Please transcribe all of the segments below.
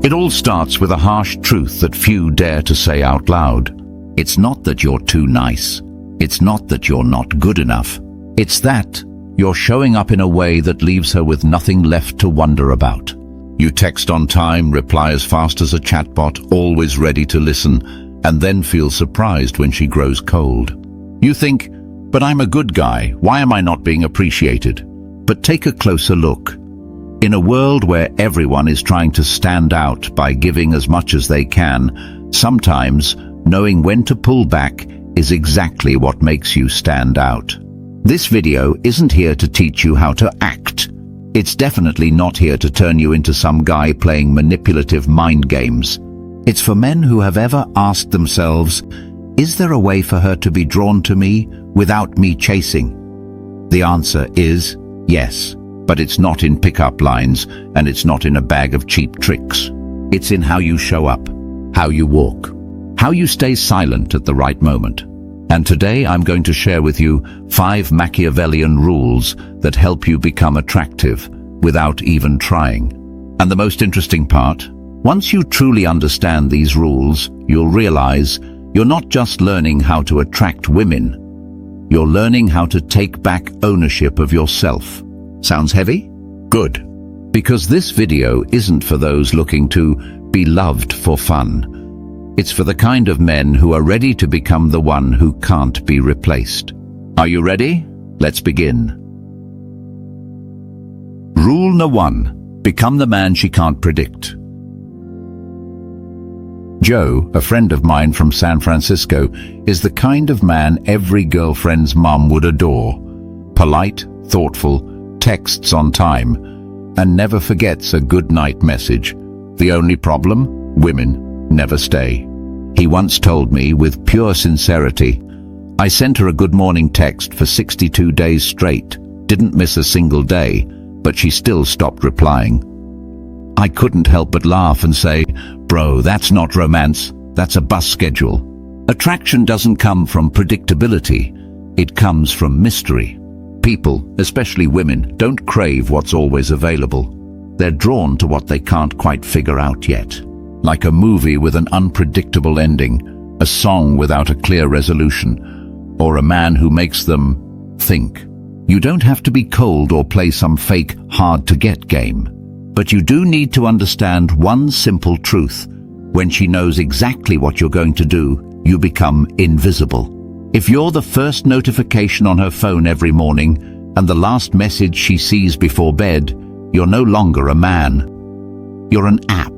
It all starts with a harsh truth that few dare to say out loud. It's not that you're too nice. It's not that you're not good enough. It's that you're showing up in a way that leaves her with nothing left to wonder about. You text on time, reply as fast as a chatbot, always ready to listen, and then feel surprised when she grows cold. You think, but I'm a good guy, why am I not being appreciated? But take a closer look. In a world where everyone is trying to stand out by giving as much as they can, sometimes knowing when to pull back is exactly what makes you stand out. This video isn't here to teach you how to act. It's definitely not here to turn you into some guy playing manipulative mind games. It's for men who have ever asked themselves, is there a way for her to be drawn to me without me chasing? The answer is yes, but it's not in pickup lines and it's not in a bag of cheap tricks. It's in how you show up, how you walk, how you stay silent at the right moment. And today I'm going to share with you 5 Machiavellian rules that help you become attractive without even trying. And the most interesting part, once you truly understand these rules, you'll realize you're not just learning how to attract women, you're learning how to take back ownership of yourself. Sounds heavy? Good. Because this video isn't for those looking to be loved for fun. It's for the kind of men who are ready to become the one who can't be replaced. Are you ready? Let's begin. Rule number 1. Become the man she can't predict. Joe, a friend of mine from San Francisco, is the kind of man every girlfriend's mum would adore. Polite, thoughtful, texts on time, and never forgets a good night message. The only problem? Women never stay. He once told me with pure sincerity, I sent her a good morning text for 62 days straight, didn't miss a single day, but she still stopped replying. I couldn't help but laugh and say, bro, that's not romance, that's a bus schedule. Attraction doesn't come from predictability, it comes from mystery. People, especially women, don't crave what's always available. They're drawn to what they can't quite figure out yet. Like a movie with an unpredictable ending, a song without a clear resolution, or a man who makes them think. You don't have to be cold or play some fake hard-to-get game. But you do need to understand one simple truth. When she knows exactly what you're going to do, you become invisible. If you're the first notification on her phone every morning and the last message she sees before bed, you're no longer a man. You're an app.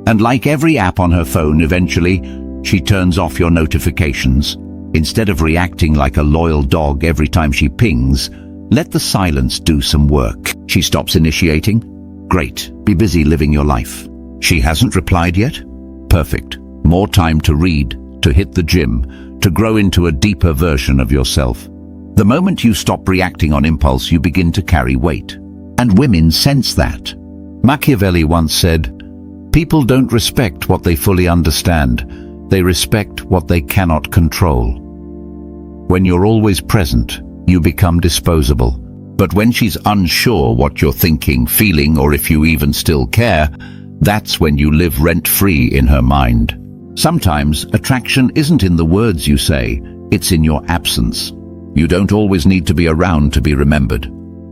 And like every app on her phone, eventually, she turns off your notifications. Instead of reacting like a loyal dog every time she pings, let the silence do some work. She stops initiating? Great, be busy living your life. She hasn't replied yet? Perfect. More time to read, to hit the gym, to grow into a deeper version of yourself. The moment you stop reacting on impulse, you begin to carry weight. And women sense that. Machiavelli once said, people don't respect what they fully understand. They respect what they cannot control. When you're always present, you become disposable. But when she's unsure what you're thinking, feeling, or if you even still care, that's when you live rent-free in her mind. Sometimes attraction isn't in the words you say, it's in your absence. You don't always need to be around to be remembered.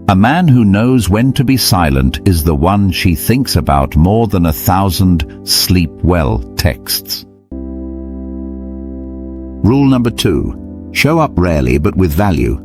A man who knows when to be silent is the one she thinks about more than 1,000 sleep well texts. Rule number 2. Show up rarely but with value.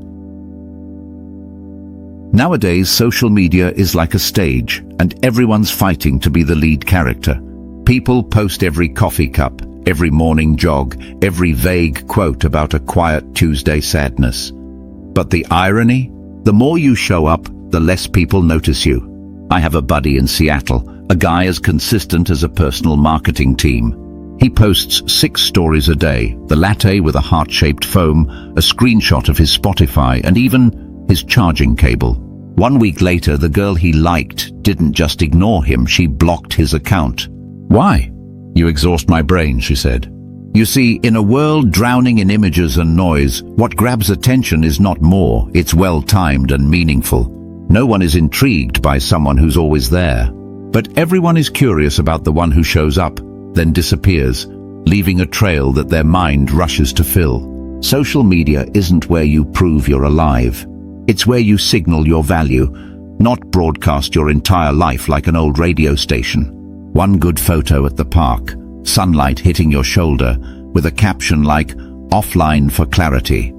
Nowadays, social media is like a stage, and everyone's fighting to be the lead character. People post every coffee cup, every morning jog, every vague quote about a quiet Tuesday sadness. But the irony? The more you show up, the less people notice you. I have a buddy in Seattle, a guy as consistent as a personal marketing team. He posts 6 stories a day, the latte with a heart-shaped foam, a screenshot of his Spotify, and even his charging cable. 1 week later, the girl he liked didn't just ignore him, she blocked his account. Why? You exhaust my brain, she said. You see, in a world drowning in images and noise, what grabs attention is not more, it's well-timed and meaningful. No one is intrigued by someone who's always there. But everyone is curious about the one who shows up, then disappears, leaving a trail that their mind rushes to fill. Social media isn't where you prove you're alive. It's where you signal your value, not broadcast your entire life like an old radio station. One good photo at the park, sunlight hitting your shoulder, with a caption like, "Offline for clarity."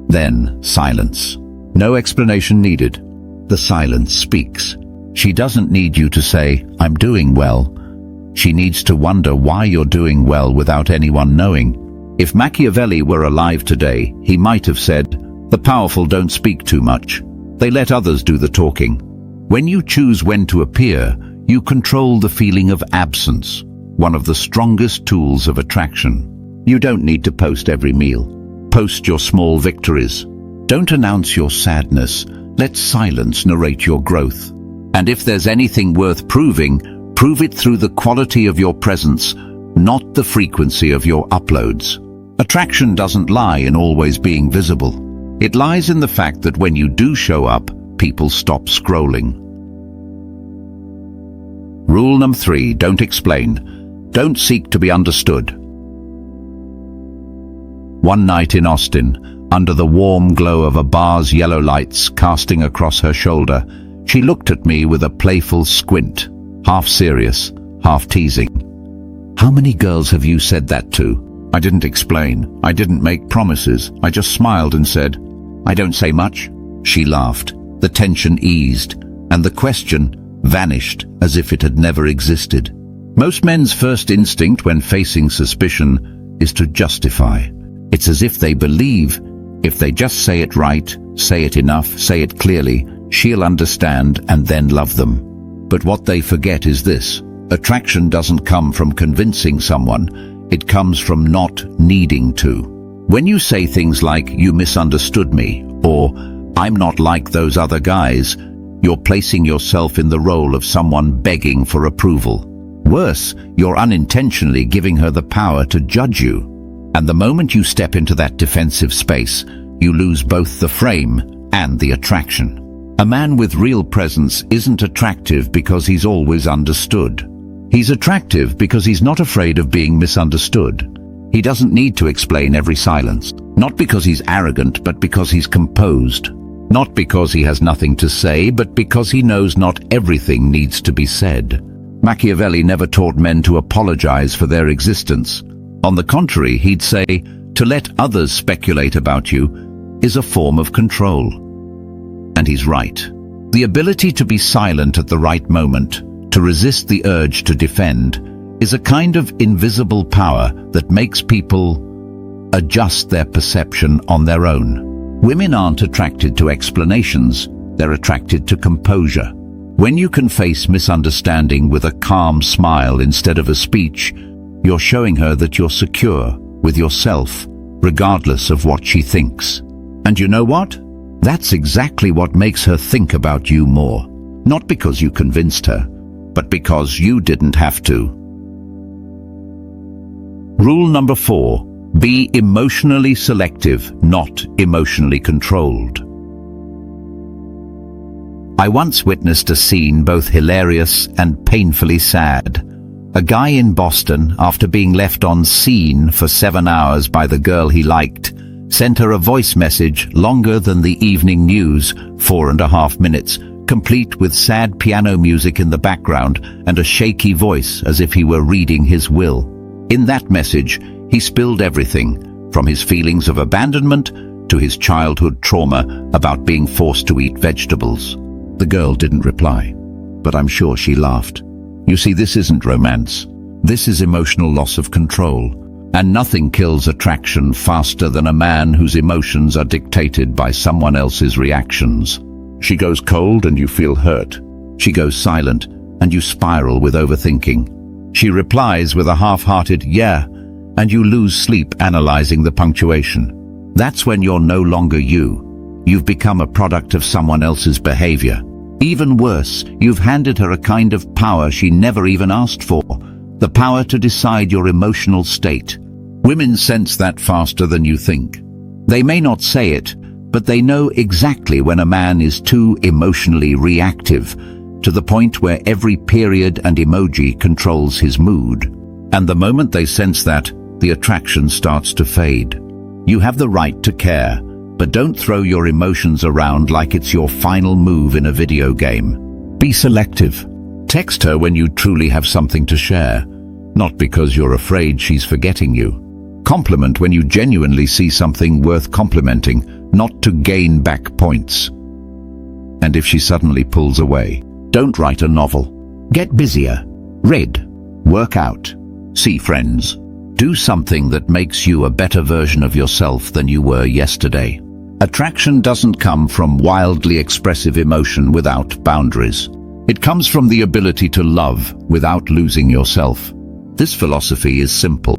Then silence. No explanation needed. The silence speaks. She doesn't need you to say, "I'm doing well." She needs to wonder why you're doing well without anyone knowing. If Machiavelli were alive today, he might have said, "The powerful don't speak too much. They let others do the talking." When you choose when to appear, you control the feeling of absence, one of the strongest tools of attraction. You don't need to post every meal. Post your small victories. Don't announce your sadness. Let silence narrate your growth. And if there's anything worth proving, prove it through the quality of your presence, not the frequency of your uploads. Attraction doesn't lie in always being visible. It lies in the fact that when you do show up, people stop scrolling. Rule number 3, don't explain. Don't seek to be understood. One night in Austin, under the warm glow of a bar's yellow lights casting across her shoulder, she looked at me with a playful squint, half serious, half teasing. "How many girls have you said that to?" I didn't explain. I didn't make promises. I just smiled and said, "I don't say much." She laughed. The tension eased, and the question vanished as if it had never existed. Most men's first instinct when facing suspicion is to justify. It's as if they believe if they just say it right, say it enough, say it clearly, she'll understand and then love them. But what they forget is this: attraction doesn't come from convincing someone, it comes from not needing to. When you say things like, "You misunderstood me," or "I'm not like those other guys," you're placing yourself in the role of someone begging for approval. Worse, you're unintentionally giving her the power to judge you. And the moment you step into that defensive space, you lose both the frame and the attraction. A man with real presence isn't attractive because he's always understood. He's attractive because he's not afraid of being misunderstood. He doesn't need to explain every silence. Not because he's arrogant, but because he's composed. Not because he has nothing to say, but because he knows not everything needs to be said. Machiavelli never taught men to apologize for their existence. On the contrary, he'd say, to let others speculate about you is a form of control. And he's right. The ability to be silent at the right moment, to resist the urge to defend, is a kind of invisible power that makes people adjust their perception on their own. Women aren't attracted to explanations, they're attracted to composure. When you can face misunderstanding with a calm smile instead of a speech, you're showing her that you're secure with yourself, regardless of what she thinks. And you know what? That's exactly what makes her think about you more. Not because you convinced her, but because you didn't have to. Rule number 4, be emotionally selective, not emotionally controlled. I once witnessed a scene both hilarious and painfully sad. A guy in Boston, after being left on scene for 7 hours by the girl he liked, sent her a voice message longer than the evening news, 4.5 minutes, complete with sad piano music in the background and a shaky voice as if he were reading his will. In that message, he spilled everything, from his feelings of abandonment to his childhood trauma about being forced to eat vegetables. The girl didn't reply, but I'm sure she laughed. You see, this isn't romance. This is emotional loss of control. And nothing kills attraction faster than a man whose emotions are dictated by someone else's reactions. She goes cold and you feel hurt. She goes silent and you spiral with overthinking. She replies with a half-hearted "yeah," and you lose sleep analyzing the punctuation. That's when you're no longer you. You've become a product of someone else's behavior. Even worse, you've handed her a kind of power she never even asked for, the power to decide your emotional state. Women sense that faster than you think. They may not say it, but they know exactly when a man is too emotionally reactive, to the point where every period and emoji controls his mood. And the moment they sense that, the attraction starts to fade. You have the right to care, but don't throw your emotions around like it's your final move in a video game. Be selective. Text her when you truly have something to share, not because you're afraid she's forgetting you. Compliment when you genuinely see something worth complimenting, not to gain back points. And if she suddenly pulls away, don't write a novel. Get busier. Read. Work out. See friends. Do something that makes you a better version of yourself than you were yesterday. Attraction doesn't come from wildly expressive emotion without boundaries. It comes from the ability to love without losing yourself. This philosophy is simple.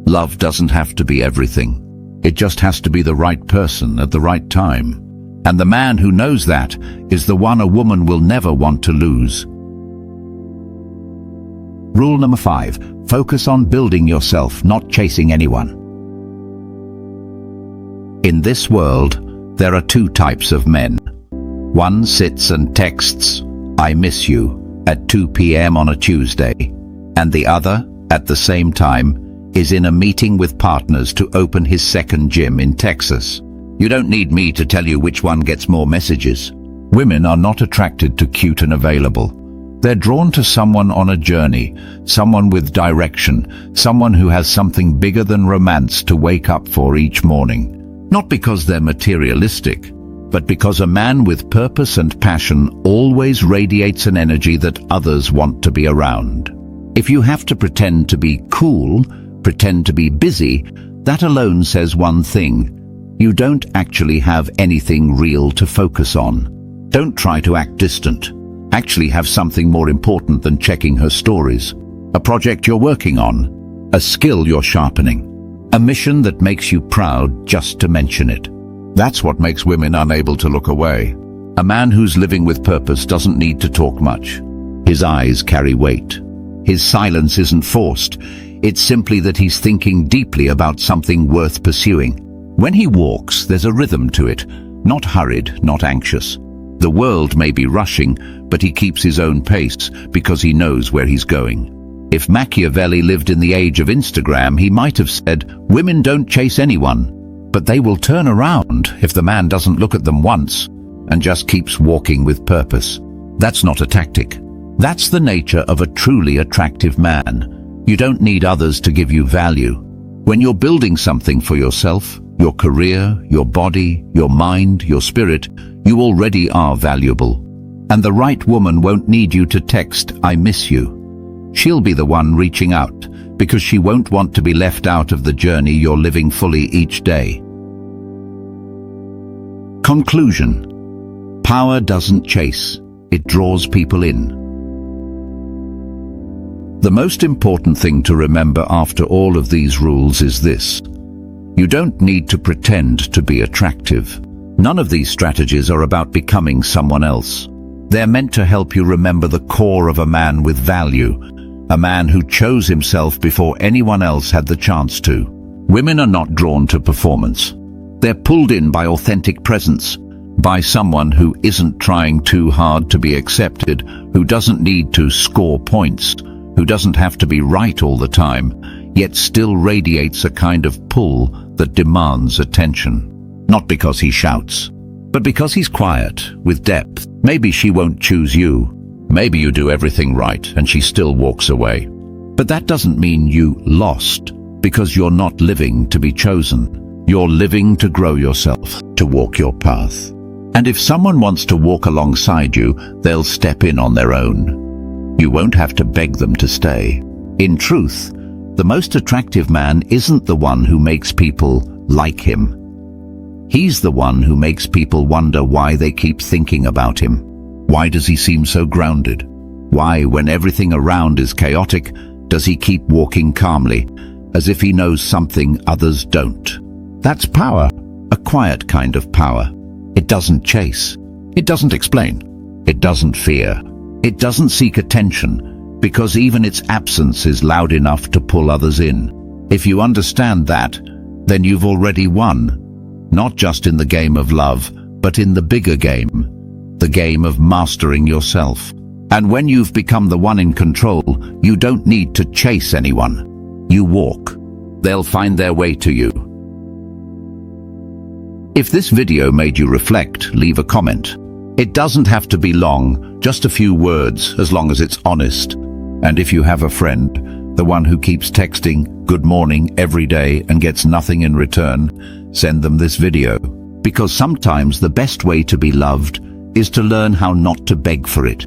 Love doesn't have to be everything. It just has to be the right person at the right time. And the man who knows that is the one a woman will never want to lose. Rule number 5. Focus on building yourself, not chasing anyone. In this world, there are 2 types of men. One sits and texts, "I miss you," at 2 p.m. on a Tuesday, and the other, at the same time, is in a meeting with partners to open his second gym in Texas. You don't need me to tell you which one gets more messages. Women are not attracted to cute and available. They're drawn to someone on a journey, someone with direction, someone who has something bigger than romance to wake up for each morning. Not because they're materialistic, but because a man with purpose and passion always radiates an energy that others want to be around. If you have to pretend to be cool, pretend to be busy, that alone says one thing. You don't actually have anything real to focus on. Don't try to act distant. Actually have something more important than checking her stories. A project you're working on. A skill you're sharpening. A mission that makes you proud just to mention it. That's what makes women unable to look away. A man who's living with purpose doesn't need to talk much. His eyes carry weight. His silence isn't forced. It's simply that he's thinking deeply about something worth pursuing. When he walks, there's a rhythm to it. Not hurried, not anxious. The world may be rushing, but he keeps his own pace because he knows where he's going. If Machiavelli lived in the age of Instagram, he might have said, "Women don't chase anyone, but they will turn around if the man doesn't look at them once and just keeps walking with purpose." That's not a tactic. That's the nature of a truly attractive man. You don't need others to give you value. When you're building something for yourself, your career, your body, your mind, your spirit, you already are valuable. And the right woman won't need you to text, "I miss you." She'll be the one reaching out, because she won't want to be left out of the journey you're living fully each day. Conclusion. Power doesn't chase, it draws people in. The most important thing to remember after all of these rules is this. You don't need to pretend to be attractive. None of these strategies are about becoming someone else. They're meant to help you remember the core of a man with value, a man who chose himself before anyone else had the chance to. Women are not drawn to performance. They're pulled in by authentic presence, by someone who isn't trying too hard to be accepted, who doesn't need to score points, who doesn't have to be right all the time, yet still radiates a kind of pull that demands attention. Not because he shouts, but because he's quiet, with depth. Maybe she won't choose you. Maybe you do everything right and she still walks away. But that doesn't mean you lost, because you're not living to be chosen. You're living to grow yourself, to walk your path. And if someone wants to walk alongside you, they'll step in on their own. You won't have to beg them to stay. In truth, the most attractive man isn't the one who makes people like him. He's the one who makes people wonder why they keep thinking about him. Why does he seem so grounded? Why, when everything around is chaotic, does he keep walking calmly, as if he knows something others don't? That's power, a quiet kind of power. It doesn't chase. It doesn't explain. It doesn't fear. It doesn't seek attention, because even its absence is loud enough to pull others in. If you understand that, then you've already won. Not just in the game of love, but in the bigger game. the game of mastering yourself. And when you've become the one in control, you don't need to chase anyone. You walk. They'll find their way to you. If this video made you reflect, leave a comment. It doesn't have to be long, just a few words, as long as it's honest. And if you have a friend, the one who keeps texting "good morning" every day and gets nothing in return, send them this video. Because sometimes the best way to be loved is to learn how not to beg for it.